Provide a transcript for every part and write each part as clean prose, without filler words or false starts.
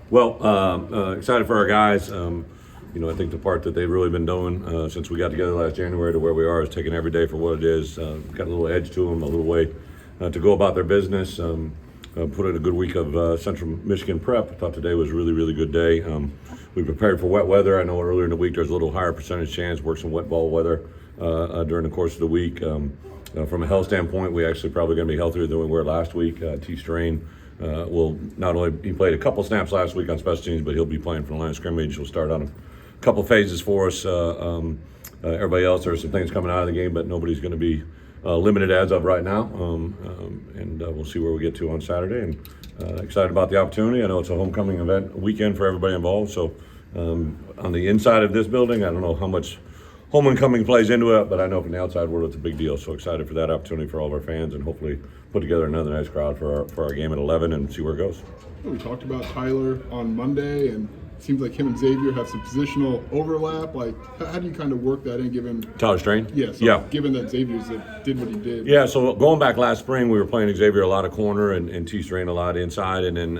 Well, excited for our guys. I think the part that they've really been doing since we got together last January to where we are is taking every day for what it is. Got a little edge to them, a little way to go about their business. Put in a good week of Central Michigan prep. I thought today was a really, really good day. We prepared for wet weather. I know earlier in the week there's a little higher percentage chance, work some wet ball weather during the course of the week. From a health standpoint, we actually probably going to be healthier than we were last week. T. Strain will not only, he played a couple snaps last week on special teams, but he'll be playing from the line of scrimmage. He'll start on a couple phases for us. Everybody else, there are some things coming out of the game, but nobody's going to be limited as of right now. And we'll see where we get to on Saturday. And excited about the opportunity. I know it's a homecoming event weekend for everybody involved. So on the inside of this building, I don't know how much homecoming plays into it, but I know from the outside world it's a big deal. So excited for that opportunity for all of our fans, and hopefully put together another nice crowd for our game at 11 and see where it goes. We talked about Tyler on Monday, and it seems like him and Xavier have some positional overlap. Like, how do you kind of work that in, given Tyler Strain? Yeah. Given that Xavier's did what he did. Yeah, so going back last spring, we were playing Xavier a lot of corner and T. Strain a lot inside, and then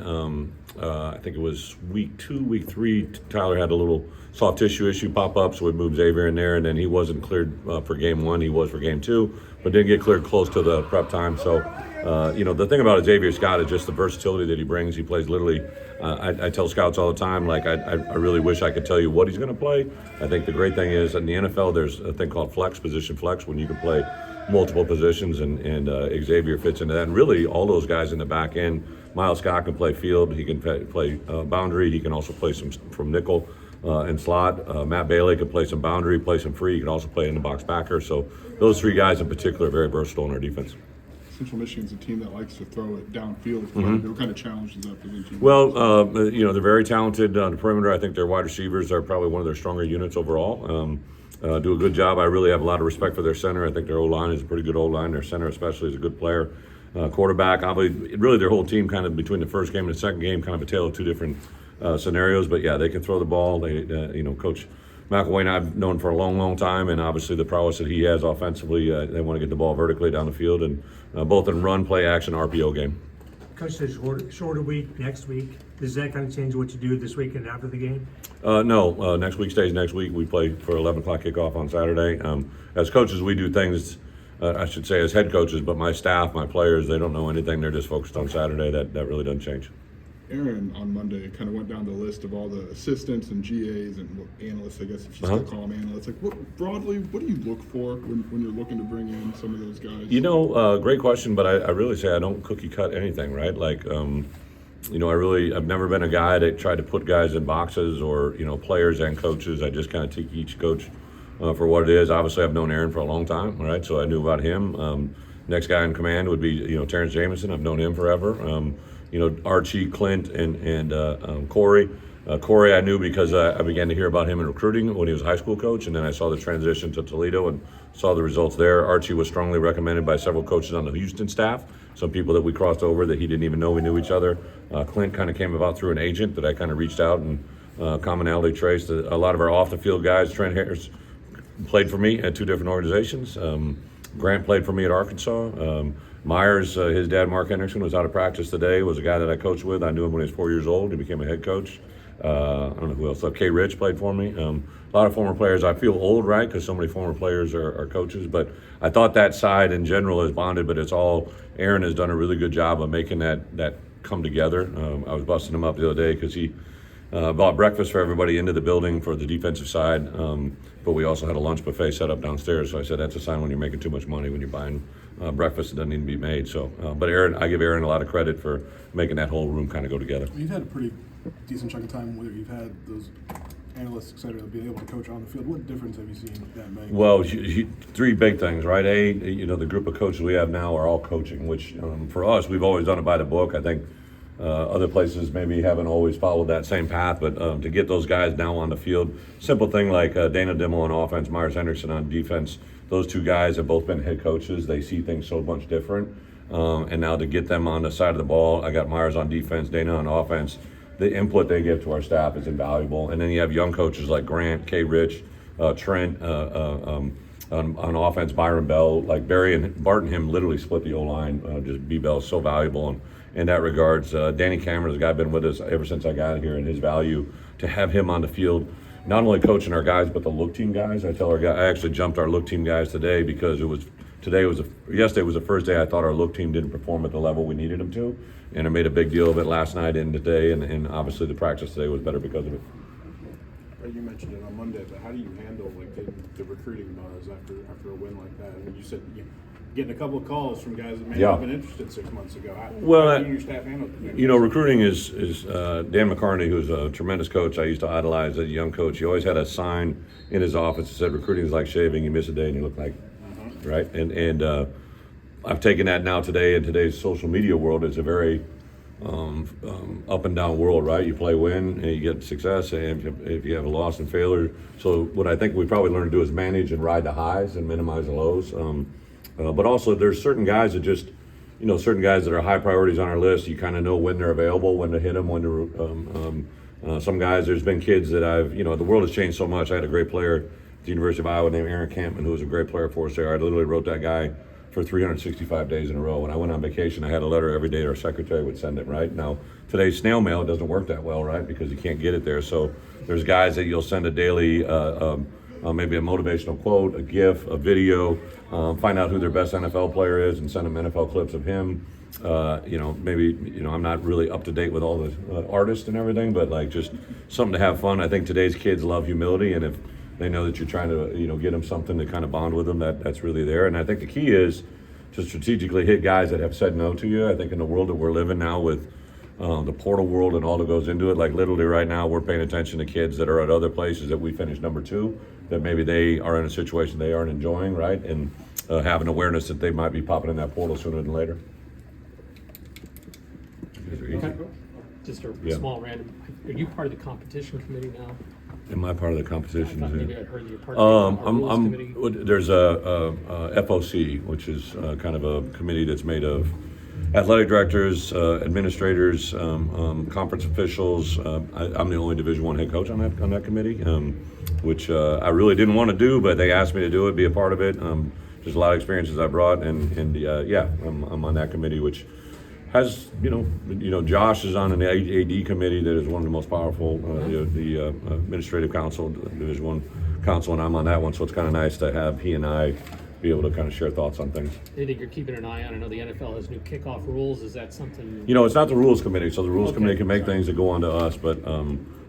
I think it was week 2, week 3, Tyler had a little soft tissue issue pop up, so we moved Xavier in there, and then he wasn't cleared for game 1. He was for game 2, but didn't get cleared close to the prep time. So, the thing about Xavier Scott is just the versatility that he brings. He plays literally, I tell scouts all the time, like, I really wish I could tell you what he's going to play. I think the great thing is in the NFL, there's a thing called position flex, when you can play multiple positions, and Xavier fits into that. And really, all those guys in the back end, Miles Scott can play field, he can play boundary, he can also play some from nickel and slot. Matt Bailey can play some boundary, play some free, he can also play in the box backer. So those 3 guys in particular are very versatile in our defense. Central Michigan's a team that likes to throw it downfield. What kind of challenges that present you? Well, they're very talented on the perimeter. I think their wide receivers are probably one of their stronger units overall. Do a good job. I really have a lot of respect for their center. I think their O-line is a pretty good O-line. Their center especially is a good player. Quarterback, obviously, really their whole team kind of between the first game and the second game, kind of a tale of 2 different scenarios. But yeah, they can throw the ball. They, Coach McElwain and I've known for a long, long time, and obviously the prowess that he has offensively, they want to get the ball vertically down the field, and both in run, play, action, RPO game. Coach says shorter week next week. Does that kind of change what you do this weekend after the game? No, next week stays next week. We play for 11 o'clock kickoff on Saturday. As coaches, we do things, I should say as head coaches, but my staff, my players, they don't know anything. They're just focused on Saturday. That really doesn't change. Aaron on Monday kind of went down the list of all the assistants and GAs and analysts, I guess if you still call them analysts. Like, what do you look for when you're looking to bring in some of those guys? Great question, but I really say I don't cookie cut anything, right? Like, I've never been a guy that tried to put guys in boxes or, players and coaches. I just kind of take each coach for what it is. Obviously, I've known Aaron for a long time, right? So I knew about him. Next guy in command would be, Terrence Jamison. I've known him forever. Archie, Clint, and Corey. Corey I knew because I began to hear about him in recruiting when he was a high school coach, and then I saw the transition to Toledo and saw the results there. Archie was strongly recommended by several coaches on the Houston staff, some people that we crossed over that he didn't even know we knew each other. Clint kind of came about through an agent that I kind of reached out and commonality traced. A lot of our off-the-field guys, Trent Harris played for me at 2 different organizations. Grant played for me at Arkansas. Myers, his dad, Mark Hendrickson, was out of practice today, was a guy that I coached with. I knew him when he was 4 years old. He became a head coach. I don't know who else. K. Rich played for me. A lot of former players. I feel old, right, because so many former players are coaches. But I thought that side in general is bonded, but it's all, Aaron has done a really good job of making that come together. I was busting him up the other day because he bought breakfast for everybody into the building for the defensive side. But we also had a lunch buffet set up downstairs. So I said, that's a sign when you're making too much money, when you're buying breakfast that doesn't need to be made. So, but I give Aaron a lot of credit for making that whole room kind of go together. You've had a pretty decent chunk of time where you've had those analysts, et cetera, being able to coach on the field. What difference have you seen that make? Well, 3 big things, right? The group of coaches we have now are all coaching, which for us, we've always done it by the book. I think other places maybe haven't always followed that same path, but to get those guys now on the field, simple thing like Dana Dimmel on offense, Myers Hendrickson on defense, those 2 guys have both been head coaches. They see things so much different. And now to get them on the side of the ball, I got Myers on defense, Dana on offense. The input they give to our staff is invaluable. And then you have young coaches like Grant, K. Rich, Trent, on offense, Byron Bell. Like Barry and Bart and him literally split the O-line. Just B. Bell is so valuable. in that regards. Danny Cameron's a guy been with us ever since I got here, and his value to have him on the field, not only coaching our guys but the look team guys. I actually jumped our look team guys today because yesterday was the first day I thought our look team didn't perform at the level we needed them to, and I made a big deal of it last night and today, and obviously the practice today was better because of it. You mentioned it on Monday, but how do you handle like the recruiting buzz after a win like that? I mean, you said getting a couple of calls from guys that may not have been interested 6 months ago. How do your staff handle it? Recruiting is Dan McCarney, who's a tremendous coach I used to idolize as a young coach. He always had a sign in his office that said, "Recruiting is like shaving. You miss a day and you look like," right? And I've taken that now today in today's social media world. It's a very up and down world, right? You play win and you get success, and if you have a loss and failure. So what I think we probably learn to do is manage and ride the highs and minimize the lows. But also there's certain guys that just, certain guys that are high priorities on our list. You kind of know when they're available, when to hit them, when to. Some guys, there's been kids that the world has changed so much. I had a great player at the University of Iowa named Aaron Campman, who was a great player for us there. I literally wrote that guy for 365 days in a row. When I went on vacation, I had a letter every day. Our secretary would send it, right? Now, today's snail mail doesn't work that well, right? Because you can't get it there. So there's guys that you'll send a daily, maybe a motivational quote, a GIF, a video, find out who their best NFL player is and send them NFL clips of him. I'm not really up to date with all the artists and everything, but like just something to have fun. I think today's kids love humility, and if they know that you're trying to, get them something to kind of bond with them, that's really there. And I think the key is to strategically hit guys that have said no to you. I think in the world that we're living now with the portal world and all that goes into it, like literally right now we're paying attention to kids that are at other places that we finished number 2, that maybe they are in a situation they aren't enjoying, right? And have an awareness that they might be popping in that portal sooner than later. Just a small random. Are you part of the competition committee now? Am I part of the competition? I thought maybe I'd heard you were part of the rules committee. There's a FOC, which is kind of a committee that's made of athletic directors, administrators, conference officials. I'm the only Division I head coach on that committee, which I really didn't want to do, but they asked me to do it, be a part of it. There's a lot of experiences I brought, and I'm on that committee, which has, Josh is on an AD committee that is one of the most powerful, the Administrative Council, Division I Council, and I'm on that one, so it's kind of nice to have he and I be able to kind of share thoughts on things. Anything you're keeping an eye on? I know the NFL has new kickoff rules. Is that something? It's not the rules committee, so the rules committee can make things that go on to us, but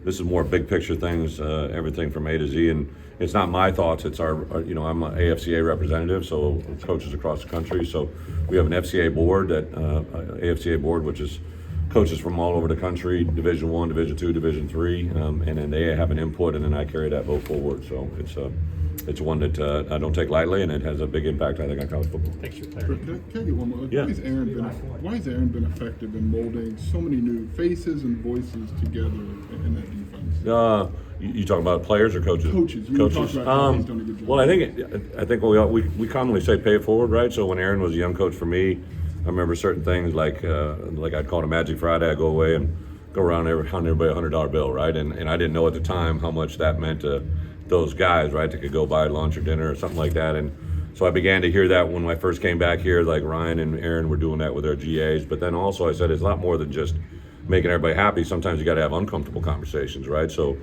this is more big picture things, everything from A to Z, and it's not my thoughts, it's our I'm an AFCA representative, so coaches across the country, so we have an FCA board, AFCA board, which is coaches from all over the country, Division I, Division II, Division III, and then they have an input, and then I carry that vote forward, so it's one that I don't take lightly, and it has a big impact, I think, on college football. Thanks for clarity. Can I get one more? Yeah. Why has Aaron been effective in molding so many new faces and voices together in that defense? You talking about players or coaches? Coaches. You talked about how he's done a good job. Well, I think we commonly say pay it forward, right? So when Aaron was a young coach for me, I remember certain things like I'd call it a Magic Friday. I'd go away and go around hand everybody a $100 bill, right? And I didn't know at the time how much that meant to those guys, right? That could go buy lunch or dinner or something like that. And so I began to hear that when I first came back here, like Ryan and Aaron were doing that with their GAs. But then also I said it's a lot more than just making everybody happy. Sometimes you got to have uncomfortable conversations, right? So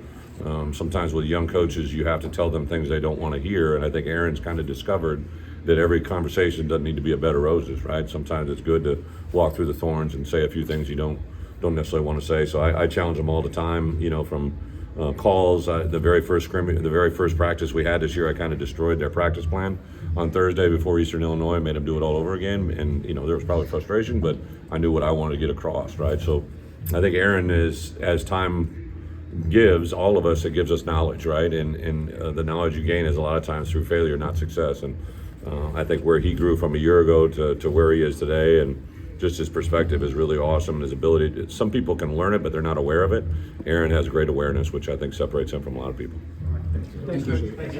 sometimes with young coaches, you have to tell them things they don't want to hear. And I think Aaron's kind of discovered that every conversation doesn't need to be a bed of roses, right? Sometimes it's good to walk through the thorns and say a few things you don't necessarily want to say. So I challenge them all the time, from calls. The very first practice we had this year, I kind of destroyed their practice plan on Thursday before Eastern Illinois, made them do it all over again. And, there was probably frustration, but I knew what I wanted to get across, right? So I think Aaron is, as time gives all of us, it gives us knowledge, right? And the knowledge you gain is a lot of times through failure, not success. And I think where he grew from a year ago to where he is today, and just his perspective is really awesome. His ability some people can learn it, but they're not aware of it. Aaron has great awareness, which I think separates him from a lot of people. Thanks.